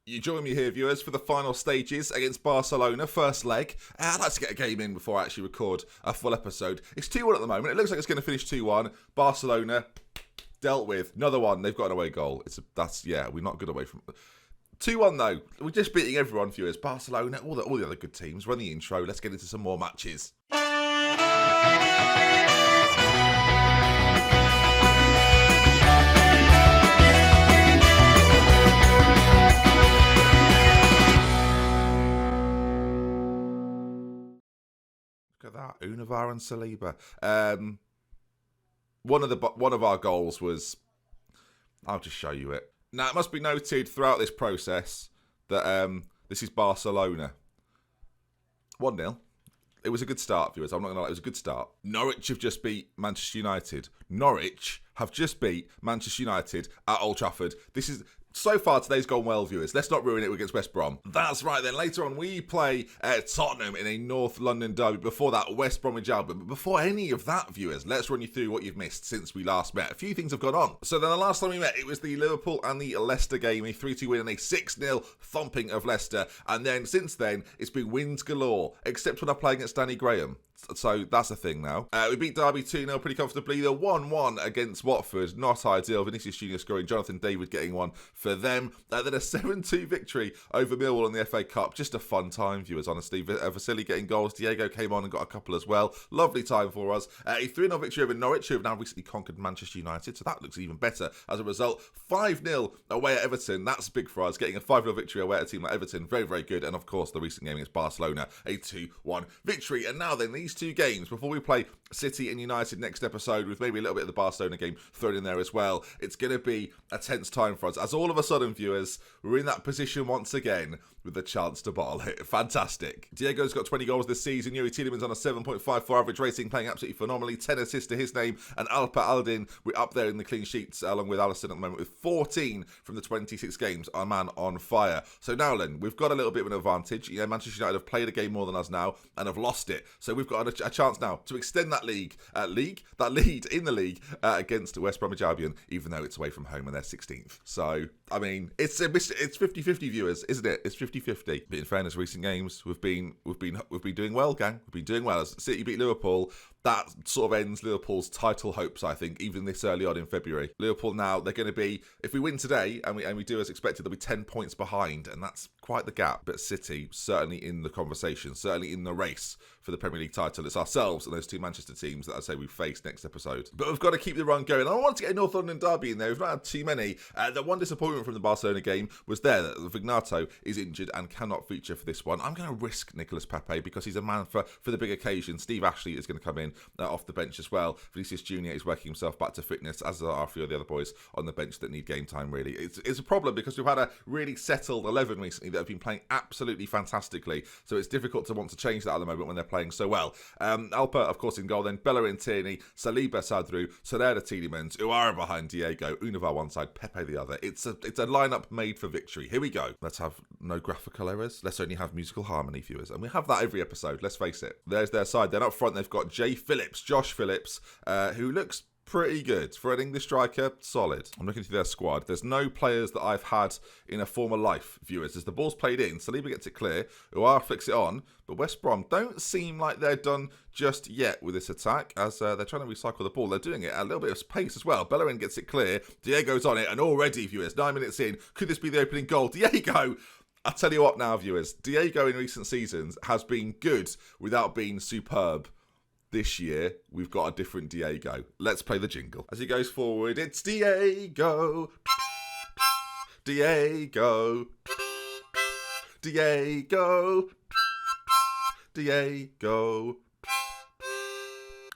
You join me here, viewers, for the final stages against Barcelona, first leg. I'd like to get a game in before I actually record a full episode. It's 2-1 at the moment. It looks like it's going to finish 2-1. Barcelona, dealt with. Another one. They've got an away goal. We're not good away from... 2-1 though. We're just beating everyone, viewers. Barcelona, all the other good teams. Run the intro. Let's get into some more matches. Look at that, Univar and Saliba. One of our goals was... I'll just show you it. Now, it must be noted throughout this process that this is Barcelona. 1-0. It was a good start, viewers. I'm not going to lie, it was a good start. Norwich have just beat Manchester United. Norwich have just beat Manchester United at Old Trafford. So far, today's gone well, viewers. Let's not ruin it against West Brom. That's right, then. Later on, we play Tottenham in a North London derby. Before that, West Bromwich Albion. But before any of that, viewers, let's run you through what you've missed since we last met. A few things have gone on. So then the last time we met, it was the Liverpool and the Leicester game. A 3-2 win and a 6-0 thumping of Leicester. And then, since then, it's been wins galore. Except when I play against Danny Graham. So that's a thing now. We beat Derby 2-0 pretty comfortably. The 1-1 against Watford, not ideal. Vinicius Junior scoring, Jonathan David getting one for them. Then a 7-2 victory over Millwall in the FA Cup. Just a fun time, viewers, honestly. Vasily getting goals. Diego came on and got a couple as well. Lovely time for us. A 3-0 victory over Norwich, who have now recently conquered Manchester United. So that looks even better as a result. 5-0 away at Everton. That's big for us. Getting a 5-0 victory away at a team like Everton. Very, very good. And of course, the recent game against Barcelona. A 2-1 victory. And now then, these two games before we play City and United next episode, with maybe a little bit of the Barcelona game thrown in there as well. It's going to be a tense time for us, as all of a sudden, viewers, we're in that position once again with the chance to bottle it. Fantastic. Diego's got 20 goals this season. Yuri Tielemans on a 7.54 average rating, playing absolutely phenomenally. 10 assists to his name. And Alper Aldin, we're up there in the clean sheets, along with Alisson at the moment, with 14 from the 26 games. Our man on fire. So now then, we've got a little bit of an advantage. Manchester United have played a game more than us now and have lost it. So we've got a chance now to extend that lead in the league against West Bromwich Albion, even though it's away from home and they're 16th. So, I mean, it's 50-50, viewers, isn't it? It's 50-50. But in fairness, recent games we've been doing well, gang. We've been doing well. As City beat Liverpool, that sort of ends Liverpool's title hopes, I think, even this early on in February. Liverpool now, they're going to be, if we win today and we do as expected, they'll be 10 points behind, and that's quite the gap. But City certainly in the conversation, certainly in the race for the Premier League title. It's ourselves and those two Manchester teams that I say we face next episode. But we've got to keep the run going. I want to get a North London derby in there. We've not had too many. The one disappointment from the Barcelona game was there that Vignato is injured and cannot feature for this one. I'm going to risk Nicolas Pepe because he's a man for the big occasion. Steve Ashley is going to come in off the bench as well. Vinicius Junior is working himself back to fitness, as are a few of the other boys on the bench that need game time, really. It's a problem because we've had a really settled 11 recently that have been playing absolutely fantastically. So it's difficult to want to change that at the moment when they're playing so well. Alper, of course, in goal. Then Bellerin, Tierney, Saliba, Sadru, Soler, Tielemans, Uara behind Diego, Univar one side, Pepe the other. It's a lineup made for victory. Here we go. Let's have no graphical errors. Let's only have musical harmony, viewers. And we have that every episode, let's face it. There's their side. Then up front, they've got Josh Phillips, who looks pretty good. For an English striker, solid. I'm looking through their squad. There's no players that I've had in a former life, viewers. As the ball's played in, Saliba gets it clear, Uara flicks it on, but West Brom don't seem like they're done just yet with this attack, as they're trying to recycle the ball. They're doing it at a little bit of pace as well. Bellerin gets it clear, Diego's on it, and already, viewers, 9 minutes in, could this be the opening goal? Diego! I'll tell you what now, viewers, Diego in recent seasons has been good without being superb. This year, we've got a different Diego. Let's play the jingle. As he goes forward, it's Diego. Diego. Diego. Diego.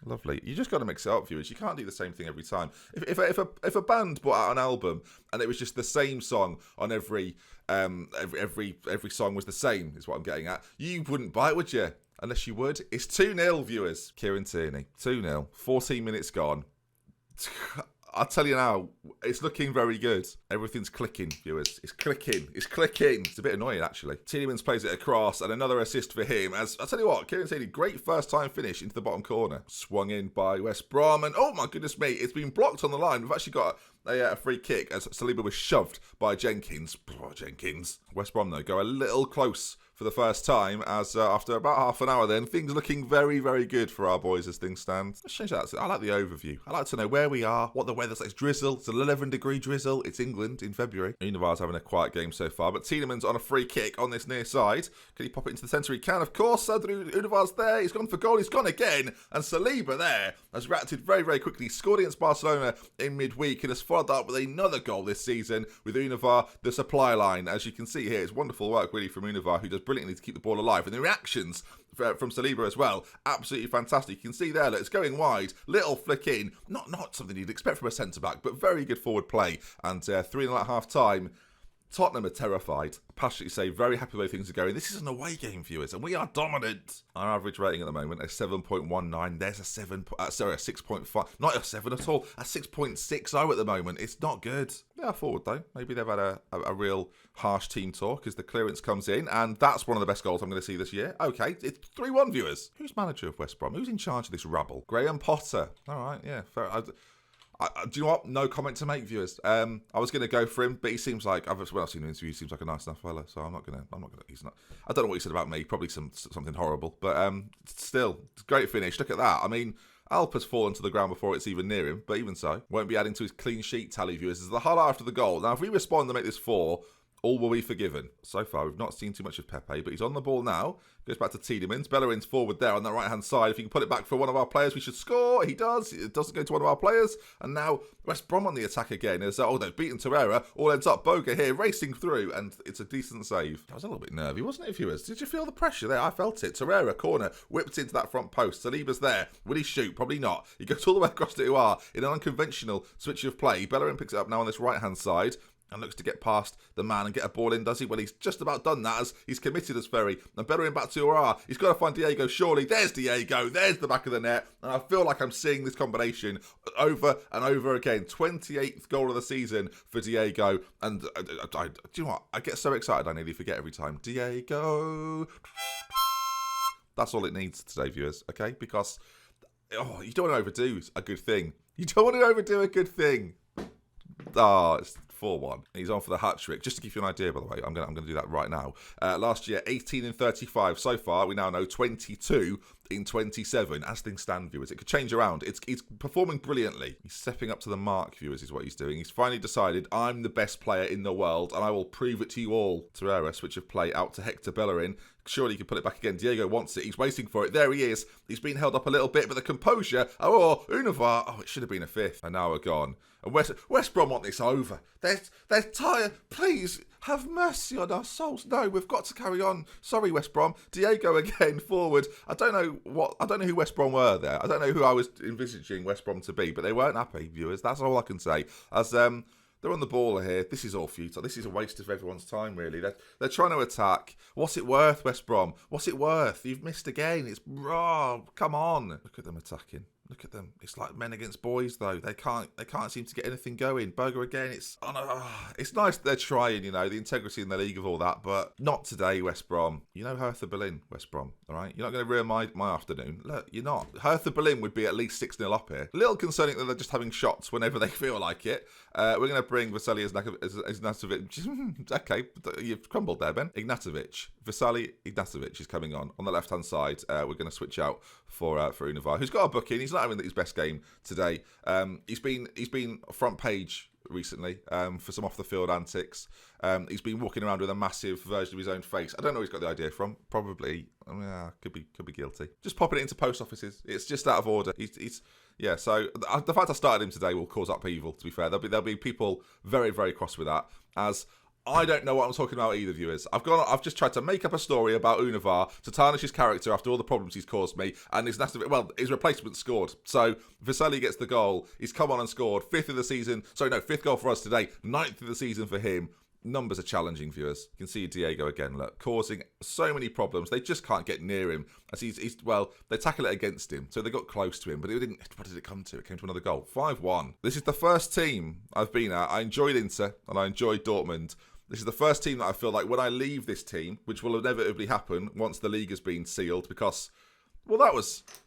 Lovely. You just got to mix it up, viewers. You can't do the same thing every time. If a band brought out an album and it was just the same song on every song was the same, is what I'm getting at, you wouldn't buy it, would you? Unless you would. It's 2-0, viewers. Kieran Tierney. 2-0. 14 minutes gone. I'll tell you now, it's looking very good. Everything's clicking, viewers. It's clicking. It's clicking. It's a bit annoying, actually. Tielemans plays it across, and another assist for him. As I'll tell you what, Kieran Tierney, great first-time finish into the bottom corner. Swung in by West Brom, and oh my goodness me, it's been blocked on the line. We've actually got a free kick as Saliba was shoved by Jenkins. Jenkins. West Brom, though, go a little close for the first time, as after about half an hour then, things looking very, very good for our boys as things stand. Let's change that. I like the overview. I like to know where we are, what the weather's like. It's drizzle. It's an 11-degree drizzle. It's England in February. Univar's having a quiet game so far, but Tielemans on a free kick on this near side. Can he pop it into the centre? He can, of course. Univar's there. He's gone for goal. He's gone again. And Saliba there has reacted very, very quickly. He scored against Barcelona in midweek and has followed up with another goal this season with Univar, the supply line. As you can see here, it's wonderful work really from Univar, who does brilliantly to keep the ball alive. And the reactions from Saliba as well, absolutely fantastic. You can see there that it's going wide, little flick in, not something you'd expect from a centre-back, but very good forward play. And 3-0 at half-time. Tottenham are terrified. Passionately say, very happy the way things are going. This is an away game, viewers, and we are dominant. Our average rating at the moment is 7.19. There's a 6.5. Not a 7 at all. A 6.60 at the moment. It's not good. They are forward, though. Maybe they've had a real harsh team talk as the clearance comes in, and that's one of the best goals I'm going to see this year. Okay, it's 3-1, viewers. Who's manager of West Brom? Who's in charge of this rabble? Graham Potter. All right, yeah, fair. Do you know what? No comment to make, viewers. I was going to go for him, but he seems like I've seen him interview. He seems like a nice enough fella, so I'm not gonna. He's not. I don't know what he said about me. Probably something horrible, but still, it's a great finish. Look at that. I mean, Alp has fallen to the ground before it's even near him, but even so, won't be adding to his clean sheet tally, viewers. This is the highlight after the goal. Now, if we respond to make this 4, all will be forgiven. So far, we've not seen too much of Pepe, but he's on the ball now. Goes back to Tielemans. Bellerin's forward there on the right-hand side. If he can put it back for one of our players, we should score. He does. It doesn't go to one of our players. And now West Brom on the attack again. As they've beaten Torreira. All ends up Boga here racing through, and it's a decent save. I was a little bit nervy, wasn't it, viewers? Did you feel the pressure there? I felt it. Torreira, corner, whipped into that front post. Saliba's there. Will he shoot? Probably not. He goes all the way across to Uar in an unconventional switch of play. Bellerin picks it up now on this right-hand side and looks to get past the man and get a ball in, does he? Well, he's just about done that as he's committed as Ferry. And Bellerin back to Uar. He's got to find Diego, surely. There's Diego. There's the back of the net. And I feel like I'm seeing this combination over and over again. 28th goal of the season for Diego. And do you know what? I get so excited I nearly forget every time. Diego. That's all it needs today, viewers, okay? Because you don't want to overdo a good thing. You don't want to overdo a good thing. It's 4-1. He's on for the hat-trick. Just to give you an idea, by the way, I'm going to do that right now. Last year, 18 in 35. So far, we now know 22 in 27. As things stand, viewers, it could change around. He's performing brilliantly. He's stepping up to the mark, viewers, is what he's doing. He's finally decided, I'm the best player in the world, and I will prove it to you all. Torreira, switch of play out to Hector Bellerin. Surely he can put it back again. Diego wants it. He's waiting for it. There he is. He's been held up a little bit, but the composure. Univar. It should have been a 5th. And now we're gone. And West Brom want this over. They're tired. Please, have mercy on our souls. No, we've got to carry on. Sorry, West Brom. Diego again, forward. I don't know who West Brom were there. I don't know who I was envisaging West Brom to be, but they weren't happy, viewers. That's all I can say. As they're on the ball here. This is all futile. This is a waste of everyone's time, really. They're trying to attack. What's it worth, West Brom? What's it worth? You've missed again. It's raw. Come on. Look at them attacking. Look at them. It's like men against boys, though. They can't seem to get anything going. Burger again. It's nice that they're trying, the integrity in the league of all that, but not today, West Brom. You know Hertha Berlin, West Brom, all right? You're not going to ruin my afternoon. Look, you're not. Hertha Berlin would be at least 6-0 up here. A little concerning that they're just having shots whenever they feel like it. We're going to bring Vasily Ignatovic. Okay, you've crumbled there, Ben. Vasily Ignatovic is coming on the left-hand side. We're going to switch out for Univar, who's got a booking. He's not having his best game today. He's been front page recently for some off-the-field antics. He's been walking around with a massive version of his own face. I don't know where he's got the idea from. Probably, could be guilty. Just popping it into post offices. It's just out of order. So the fact I started him today will cause upheaval, to be fair. There'll be people very, very cross with that, as I don't know what I'm talking about either, viewers. I've just tried to make up a story about Univar to tarnish his character after all the problems he's caused me, and his replacement scored. So Vasily gets the goal. He's come on and scored. 5th of the season. 5th goal for us today. 9th of the season for him. Numbers are challenging, viewers. You can see Diego again, look, causing so many problems. They just can't get near him. As they tackle it against him, so they got close to him, but it didn't. What did it come to? It came to another goal. 5-1. This is the first team I've been at. I enjoyed Inter and I enjoyed Dortmund. This is the first team that I feel like when I leave this team, which will inevitably happen once the league has been sealed, because Well,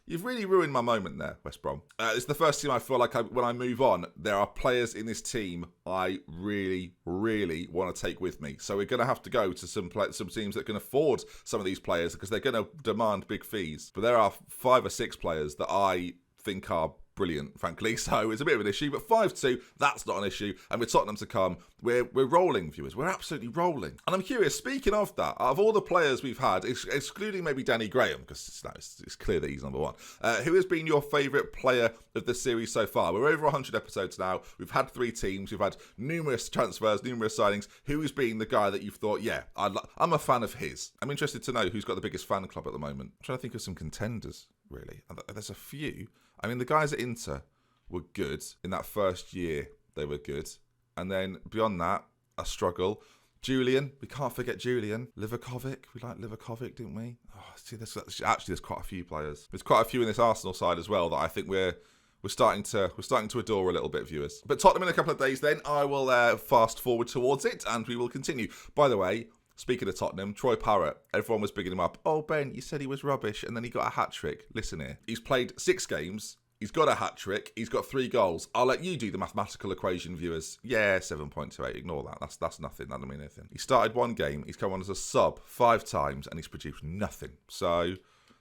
you've really ruined my moment there, West Brom. It's the first team I feel like when I move on, there are players in this team I really, really want to take with me. So we're going to have to go to some teams that can afford some of these players because they're going to demand big fees. But there are 5 or 6 players that I think are brilliant, frankly. So it's a bit of an issue, but 5-2, that's not an issue. And with Tottenham to come, we're rolling, viewers. We're absolutely rolling. And I'm curious, speaking of that, out of all the players we've had, excluding maybe Danny Graham, because it's clear that he's number one, who has been your favourite player of the series so far? We're over 100 episodes now. We've had 3 teams. We've had numerous transfers, numerous signings. Who has been the guy that you've thought, yeah, I'm a fan of his? I'm interested to know who's got the biggest fan club at the moment. I'm trying to think of some contenders, really. And there's a few. I mean, the guys at Inter were good. In that first year, they were good. And then beyond that, a struggle. Julian, we can't forget Julian. Livakovic, we liked Livakovic, didn't we? Oh, see, there's quite a few players. There's quite a few in this Arsenal side as well that I think we're starting to adore a little bit, viewers. But Tottenham in a couple of days then, I will fast forward towards it and we will continue. By the way, speaking of Tottenham, Troy Parrott, everyone was bigging him up. Oh, Ben, you said he was rubbish, and then he got a hat-trick. Listen here. He's played 6 games. He's got a hat-trick. He's got 3 goals. I'll let you do the mathematical equation, viewers. Yeah, 7.28. Ignore that. That's nothing. That doesn't mean anything. He started 1 game. He's come on as a sub 5 times, and he's produced nothing. So,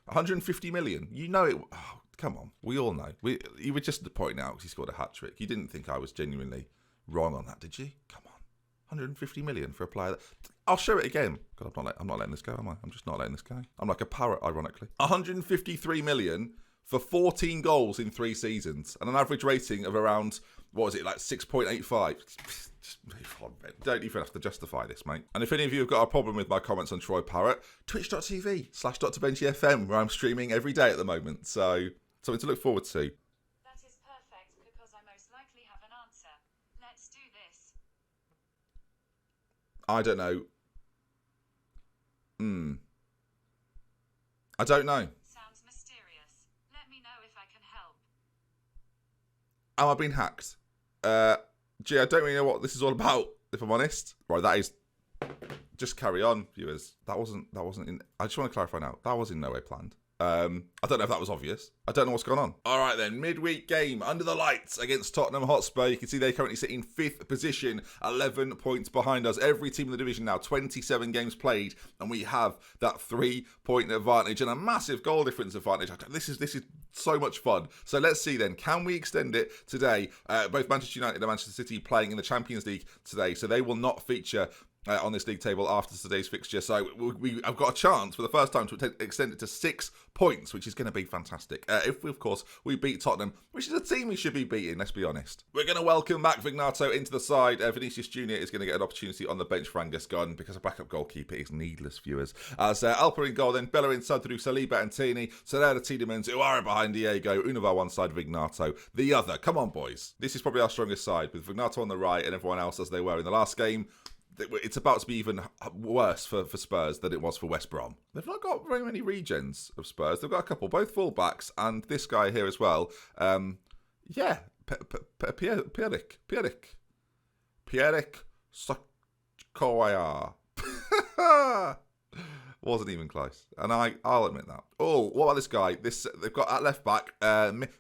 150 million. You know it. Oh, come on. We all know. You were just pointing out because he scored a hat-trick. You didn't think I was genuinely wrong on that, did you? Come on. 150 million for a player that... I'll show it again. God, I'm not letting this go, am I? I'm just not letting this go. I'm like a parrot, ironically. 153 million for 14 goals in 3 seasons and an average rating of around, what was it, like 6.85. Just move on, Ben. Don't even have to justify this, mate. And if any of you have got a problem with my comments on Troy Parrott, twitch.tv/DoctorBenjyFM, where I'm streaming every day at the moment. So, something to look forward to. That is perfect because I most likely have an answer. Let's do this. I don't know. I don't know. Sounds mysterious. Let me know if I can help. Am I being hacked? Gee, I don't really know what this is all about, if I'm honest. Right, that is... Just carry on, viewers. That wasn't in... I just want to clarify now. That was in no way planned. I don't know if that was obvious. I don't know what's going on. All right then, midweek game under the lights against Tottenham Hotspur. You can see they currently sit in 5th position, 11 points behind us. Every team in the division now, 27 games played, and we have that 3-point advantage and a massive goal difference advantage. This is so much fun. So let's see then, can we extend it today? Both Manchester United and Manchester City playing in the Champions League today, so they will not feature on this league table after today's fixture. So I've got a chance for the first time to extend it to 6 points, which is going to be fantastic. If, of course, we beat Tottenham, which is a team we should be beating, let's be honest. We're going to welcome back Vignato into the side. Vinicius Jr. is going to get an opportunity on the bench for Angus Gunn because a backup goalkeeper is needless, viewers. As Alper in goal, then Bellerin, Sadru, Saliba and Tini. So they're the Tiedemans who are behind Diego. Unava one side, Vignato the other. Come on, boys. This is probably our strongest side with Vignato on the right and everyone else as they were in the last game. It's about to be even worse for Spurs than it was for West Brom. They've not got very many regens of Spurs. They've got a couple, both full-backs, and this guy here as well. Pierrick Sokoya. Wasn't even close. And I'll admit that. Oh, what about this guy? They've got at left back,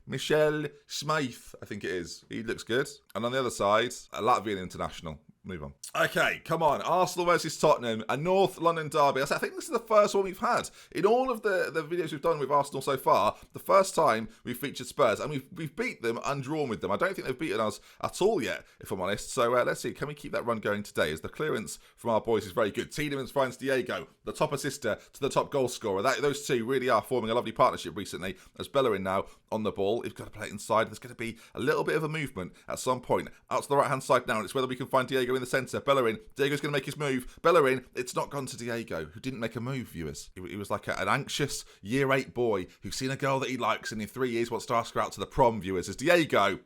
Michel Smythe, I think it is. He looks good. And on the other side, a Latvian international. Move on. Okay, come on. Arsenal versus Tottenham, a North London derby. I think this is the first one we've had. In all of the videos we've done with Arsenal so far, the first time we've featured Spurs, and we've beat them and drawn with them. I don't think they've beaten us at all yet, if I'm honest. So let's see, can we keep that run going today? As the clearance from our boys is very good. Tiedemans finds Diego, the top assister to the top goal scorer. Those two really are forming a lovely partnership recently. As Bellerin now on the ball, he's got to play it inside. There's going to be a little bit of a movement at some point. Out to the right-hand side now, and it's whether we can find Diego in the centre. Bellerin, Diego's going to make his move. Bellerin, it's not gone to Diego, who didn't make a move, viewers. He was like an anxious Year 8 boy who's seen a girl that he likes and in 3 years wants to ask her out to the prom, viewers. As Diego,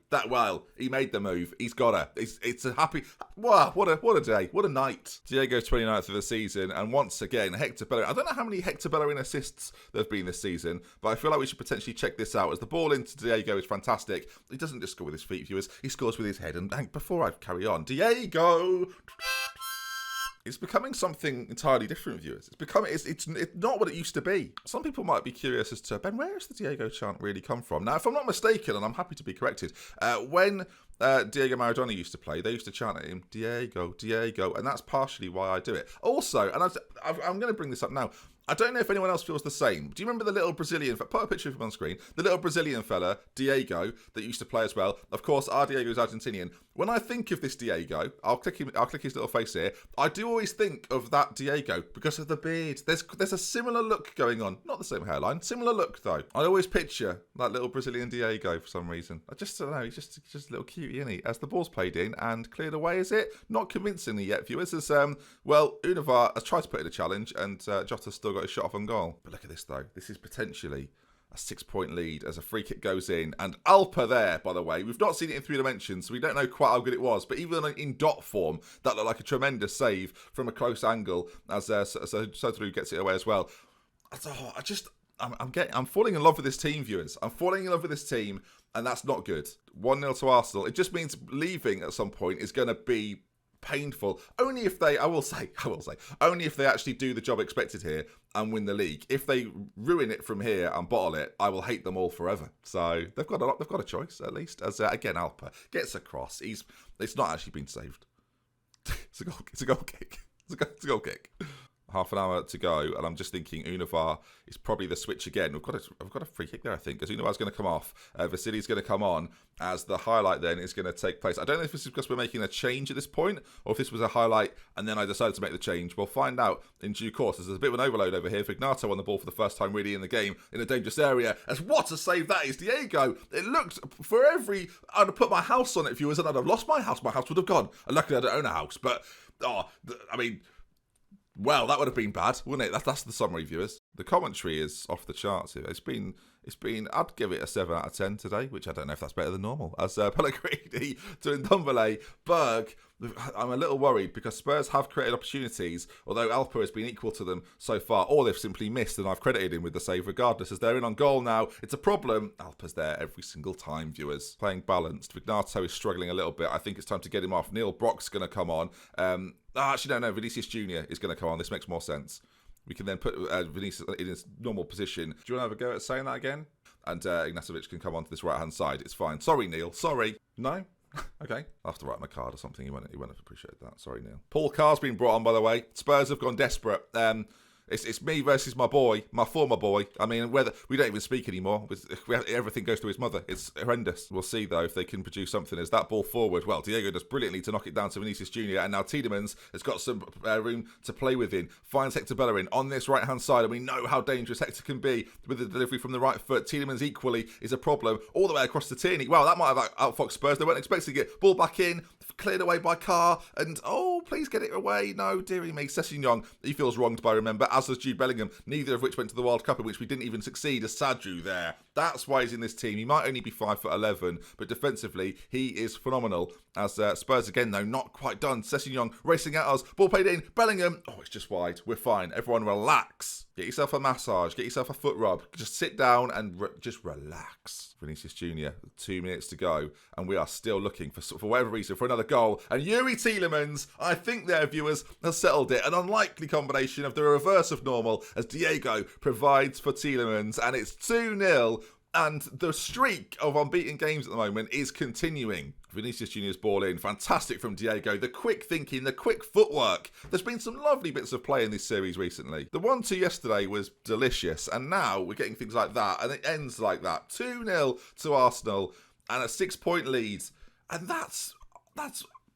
he made the move. He's got her. It's a happy... Wow, what a day. What a night. Diego's 29th of the season, and once again, Hector Bellerin. I don't know how many Hector Bellerin assists there have been this season, but I feel like we should potentially check this out, as the ball into Diego is fantastic. He doesn't just score with his feet, viewers. He scores with his head. And before I carry on, Diego... it's becoming something entirely different, viewers. It's not what it used to be. Some people might be curious as to, Ben, where has the Diego chant really come from? Now, if I'm not mistaken, and I'm happy to be corrected, when Diego Maradona used to play, they used to chant at him, Diego, Diego, and that's partially why I do it. Also, and I'm going to bring this up now, I don't know if anyone else feels the same. Do you remember the little Brazilian, put a picture of him on screen, the little Brazilian fella, Diego, that used to play as well? Of course, our Diego is Argentinian. When I think of this Diego, I'll click his little face here, I do always think of that Diego because of the beard. There's a similar look going on. Not the same hairline, similar look though. I always picture that little Brazilian Diego for some reason. I just don't know, he's just a little cutie, isn't he? As the ball's played in and cleared away, is it? Not convincingly yet, viewers, as, Univar has tried to put in a challenge and Jota's still got a shot off on goal. But look at this though. This is potentially a 6-point lead as a free kick goes in. And Alpa there, by the way. We've not seen it in 3 dimensions, so we don't know quite how good it was. But even in dot form, that looked like a tremendous save from a close angle as Sotoru gets it away as well. I'm falling in love with this team, viewers. I'm falling in love with this team, and that's not good. 1-0 to Arsenal. It just means leaving at some point is going to be painful. Only if they, I will say, only if they actually do the job expected here and win the league. If they ruin it from here and bottle it, I will hate them all forever. So they've got a choice at least. As again, Alpa gets across. It's not actually been saved. It's a goal kick. It's a goal kick. Half an hour to go, and I'm just thinking Univar is probably the switch again. We've got a free kick there, I think, as Univar's going to come off. Vasili's going to come on as the highlight then is going to take place. I don't know if this is because we're making a change at this point, or if this was a highlight and then I decided to make the change. We'll find out in due course. There's a bit of an overload over here. Vignato on the ball for the first time really in the game in a dangerous area. As what a save that is, Diego. It looked, I'd have put my house on it, viewers, and I'd have lost my house. My house would have gone. And luckily I don't own a house, but, well, that would have been bad, wouldn't it? That's the summary, viewers. The commentary is off the charts here. It's been. I'd give it a 7 out of 10 today, which I don't know if that's better than normal. As Pellegrini to Ndombele, Berg. I'm a little worried because Spurs have created opportunities, although Alpa has been equal to them so far, or they've simply missed, and I've credited him with the save regardless. As they're in on goal now, it's a problem. Alpa's there every single time, viewers. Playing balanced. Vignato is struggling a little bit. I think it's time to get him off. Neil Brock's going to come on. Actually, no. Vinicius Jr. is going to come on. This makes more sense. We can then put Vinicius in his normal position. Do you want to have a go at saying that again? And Ignacevic can come onto this right-hand side. It's fine. Sorry, Neil. Sorry. No? Okay. I'll have to write him a card or something. He won't appreciate that. Sorry, Neil. Paul Carr's been brought on, by the way. Spurs have gone desperate. It's me versus my boy, my former boy. I mean, whether we don't even speak anymore. Everything goes to his mother. It's horrendous. We'll see, though, if they can produce something. As that ball forward, well, Diego does brilliantly to knock it down to Vinicius Jr. And now Tielemans has got some room to play within. Finds Hector Bellerin on this right-hand side. And we know how dangerous Hector can be with the delivery from the right foot. Tielemans equally is a problem all the way across the Tierney. Wow, that might have outfoxed Spurs. They weren't expecting it. Ball back in. Cleared away by Carr. And, please get it away. No, dearie me. Sessegnon, he feels wronged by remember, as does Jude Bellingham, neither of which went to the World Cup, in which we didn't even succeed. As Sadju there. That's why he's in this team. He might only be 5'11", but defensively, he is phenomenal. As Spurs again, though, not quite done. Sessegnon racing at us. Ball played in. Bellingham. It's just wide. We're fine. Everyone relax. Get yourself a massage. Get yourself a foot rub. Just sit down and just relax. Vinicius Jr., 2 minutes to go. And we are still looking for whatever reason, for another goal. And Yuri Tielemans, I think their viewers have settled it. An unlikely combination of the reverse of normal as Diego provides for Tielemans. And it's 2-0. And the streak of unbeaten games at the moment is continuing. Vinicius Jr.'s ball in. Fantastic from Diego. The quick thinking, the quick footwork. There's been some lovely bits of play in this series recently. The 1-2 yesterday was delicious. And now we're getting things like that. And it ends like that. 2-0 to Arsenal. And a 6-point lead. And that's...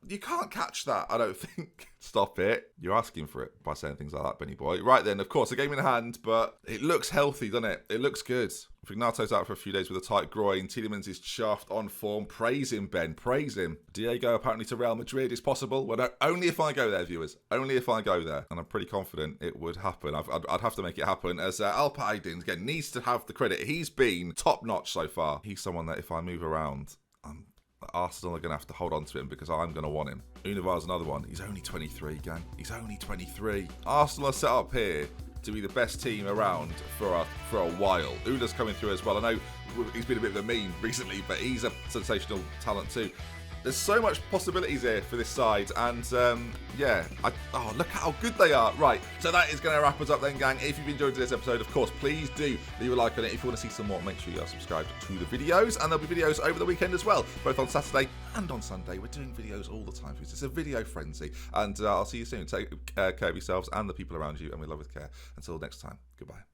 You can't catch that, I don't think. Stop it. You're asking for it by saying things like that, Benny boy. Right then, of course, a game in hand, but it looks healthy, doesn't it? It looks good. Vignato's out for a few days with a tight groin. Tielemans is chuffed, on form. Praise him, Ben. Praise him. Diego apparently to Real Madrid is possible. Well, no, only if I go there, viewers. Only if I go there. And I'm pretty confident it would happen. I'd have to make it happen. As Alpa Aydin, again, needs to have the credit. He's been top-notch so far. He's someone that if I move around, Arsenal are going to have to hold on to him because I'm going to want him. Univar's another one. He's only 23, gang. He's only 23. Arsenal are set up here to be the best team around for a while. Ula's coming through as well. I know he's been a bit of a meme recently, but he's a sensational talent too. There's so much possibilities here for this side, and look how good they are. Right, so that is going to wrap us up then, gang. If you've enjoyed this episode, of course, please do leave a like on it. If you want to see some more, make sure you are subscribed to the videos, and there'll be videos over the weekend as well, both on Saturday and on Sunday. We're doing videos all the time. It's a video frenzy, and I'll see you soon. Take care of yourselves and the people around you, and we love with care. Until next time, goodbye.